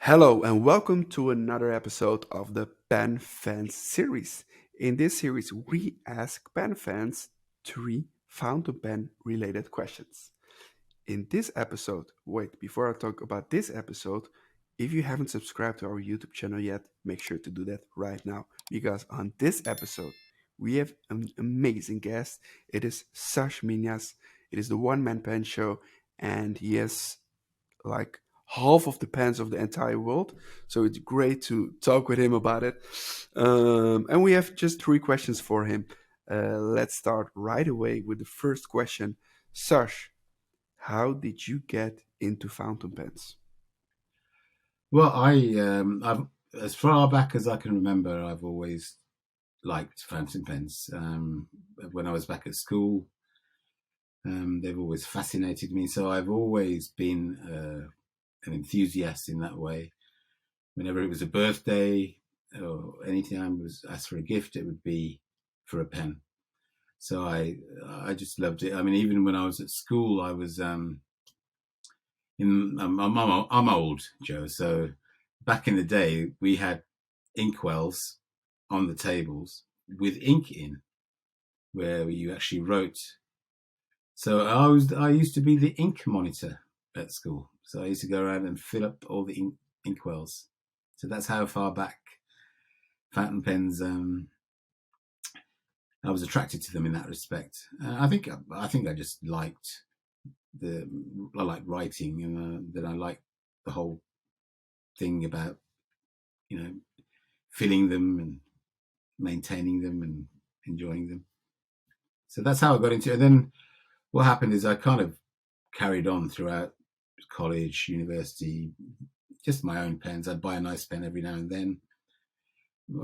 Hello and welcome to another episode of the Pen Fans series. In this series, we ask pen fans three fountain pen related questions. In this episode, wait, before I talk about this episode, if you haven't subscribed to our YouTube channel yet, make sure to do that right now because on this episode, we have an amazing guest. It is Sarj Minhas. It is the one man pen show, and he has like half of the pens of the entire world. So it's great to talk with him about it. And we have just three questions for him. Let's start right away with the first question. Sash, how did you get into fountain pens? Well, I've as far back as I can remember, I've always liked fountain pens. When I was back at school, they've always fascinated me. So I've always been an enthusiast in that way. Whenever it was a birthday or anytime I was asked for a gift, it would be for a pen. So I just loved it. I mean, even when I was at school, I was I'm old, Joe. So back in the day, we had inkwells on the tables with ink in, where you actually wrote. So I used to be the ink monitor at school. So I used to go around and fill up all the inkwells. So that's how far back fountain pens. I was attracted to them in that respect. I think I just liked I like writing, and then I like the whole thing about you know filling them and maintaining them and enjoying them. So that's how I got into it. And then what happened is I kind of carried on throughout college, university, just my own pens. I'd buy a nice pen every now and then,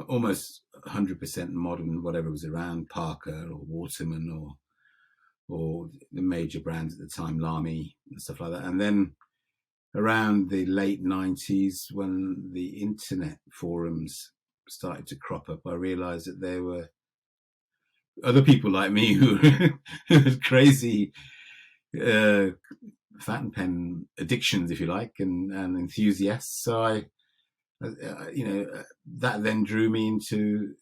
almost 100% modern, whatever was around, Parker or Waterman or the major brands at the time, Lamy and stuff like that. And then around the late 90s, when the internet forums started to crop up, I realized that there were other people like me who had crazy uh, fountain pen addictions, if you like, and enthusiasts. So that then drew me into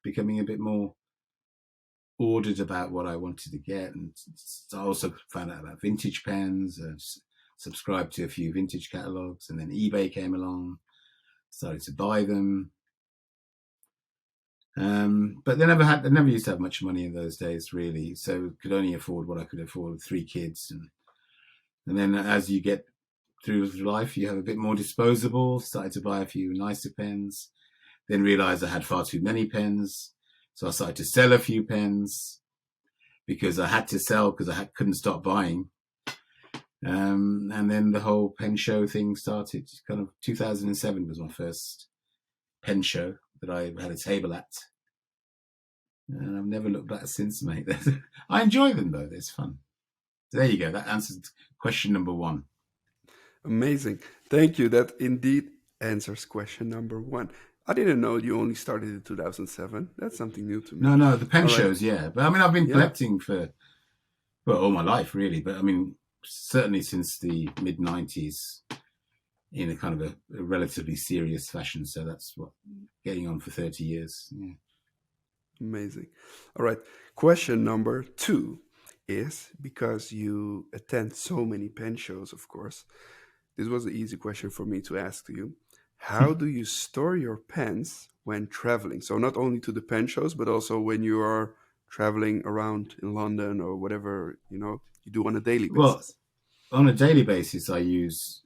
becoming a bit more ordered about what I wanted to get, and I also found out about vintage pens. Subscribed to a few vintage catalogs, and then eBay came along. Started to buy them. But they never used to have much money in those days, really. So could only afford what I could afford with three kids. And then as you get through life, you have a bit more disposable, started to buy a few nicer pens, then realized I had far too many pens. So I started to sell a few pens because I had to sell because couldn't stop buying. And then the whole pen show thing started. Kind of 2007 was my first pen show that I had a table at. And I've never looked back since, mate. I enjoy them, though. It's fun. So there you go. That answers question number one. Amazing. Thank you. That indeed answers question number one. I didn't know you only started in 2007. That's something new to me. No, the pen All right. shows, yeah. But I mean, I've been Yeah. collecting for, well, all my life, really. But I mean, certainly since the mid 90s in a kind of a relatively serious fashion. So that's what, getting on for 30 years. Yeah. Amazing. All right. Question number two is because you attend so many pen shows, of course. This was an easy question for me to ask to you. How do you store your pens when traveling? So, not only to the pen shows, but also when you are traveling around in London or whatever, you do on a daily Well, basis. on a daily basis, I use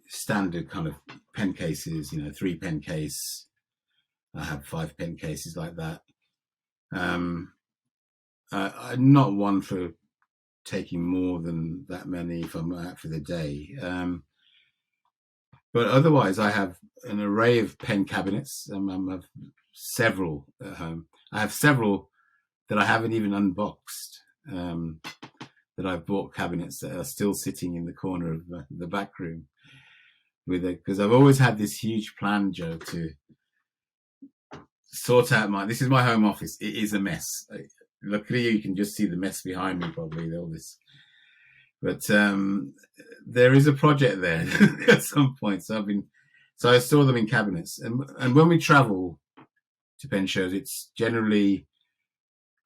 standard kind of pen cases, 3 pen case. I have 5 pen cases like that. Um, I'm not one for taking more than that many if I'm out for the day. But otherwise, I have an array of pen cabinets. I have several at home. I have several that I haven't even unboxed. That I've bought cabinets that are still sitting in the corner of the back room with it, because I've always had this huge plan, Joe, to sort out this is my home office. It is a mess. Luckily, you can just see the mess behind me, probably, all this But there is a project there at some point. So I store them in cabinets, and when we travel to pen shows, it's generally,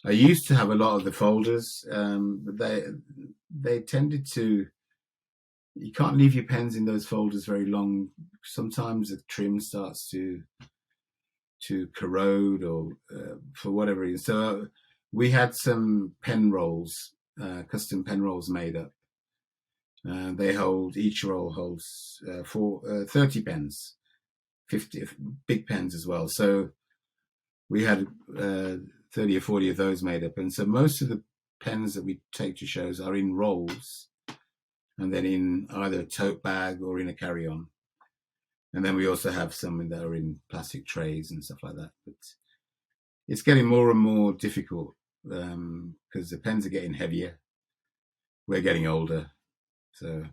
I used to have a lot of the folders, but they tended to, you can't leave your pens in those folders very long. Sometimes the trim starts to corrode, or for whatever reason. So we had some pen rolls, custom pen rolls made up. Each roll holds 30 pens, 50 big pens as well. So we had 30 or 40 of those made up. And so most of the pens that we take to shows are in rolls, and then in either a tote bag or in a carry-on. And then we also have some that are in plastic trays and stuff like that. But it's getting more and more difficult because the pens are getting heavier. We're getting older. So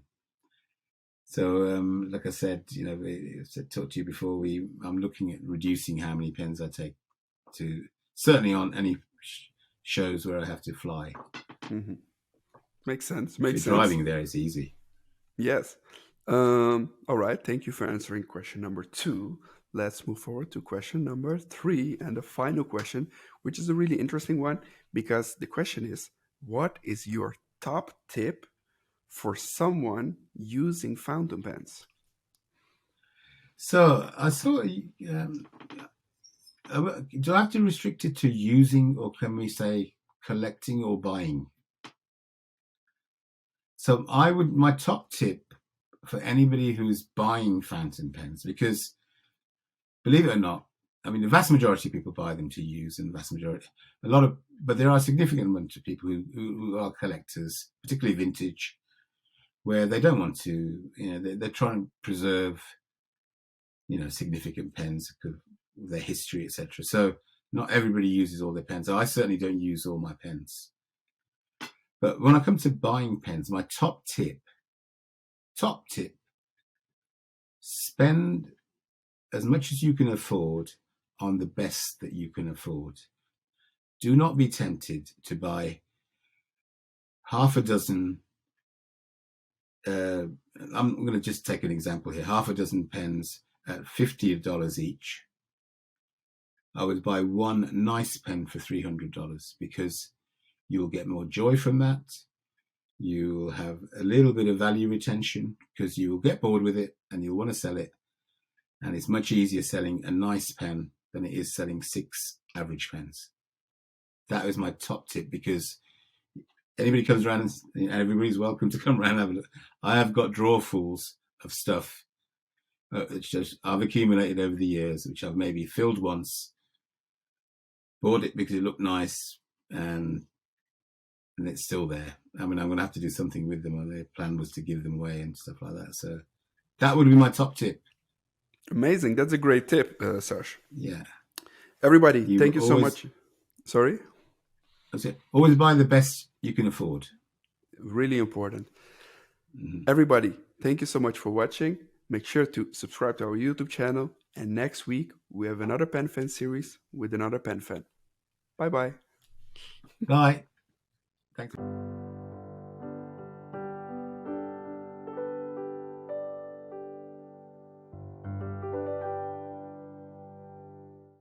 like I said, I talked to you before, I'm looking at reducing how many pens I take to, certainly on any shows where I have to fly. Mm-hmm. Makes sense. If Makes you're sense. driving there, it's easy. Yes. All right. Thank you for answering question number 2. Let's move forward to question number 3 and the final question, which is a really interesting one because the question is, what is your top tip for someone using fountain pens? So I saw, do I have to restrict it to using, or can we say collecting or buying? So my top tip for anybody who's buying fountain pens, because believe it or not, I mean, the vast majority of people buy them to use, and but there are a significant amount of people who are collectors, particularly vintage, where they don't want to, they're trying to preserve, significant pens because of their history, etc. So not everybody uses all their pens. I certainly don't use all my pens. But when I come to buying pens, my top tip, spend as much as you can afford on the best that you can afford. Do not be tempted to buy half a dozen. I'm going to just take an example here. Half a dozen pens at $50 each. I would buy one nice pen for $300 because you'll get more joy from that. You'll have a little bit of value retention because you'll get bored with it and you'll want to sell it. And it's much easier selling a nice pen than it is selling 6 average pens. That is my top tip, because anybody comes around, and everybody's welcome to come around and have a look. I have got drawerfuls of stuff which I've accumulated over the years, which I've maybe filled once, bought it because it looked nice, and it's still there. I mean, I'm going to have to do something with them. The plan was to give them away and stuff like that. So that would be my top tip. Amazing. That's a great tip, Sarj. Yeah. Everybody, thank you so much. Sorry? That's it. Always buy the best you can afford. Really important. Mm-hmm. Everybody, thank you so much for watching. Make sure to subscribe to our YouTube channel. And next week, we have another pen fan series with another pen fan. Bye-bye. Bye. Thanks.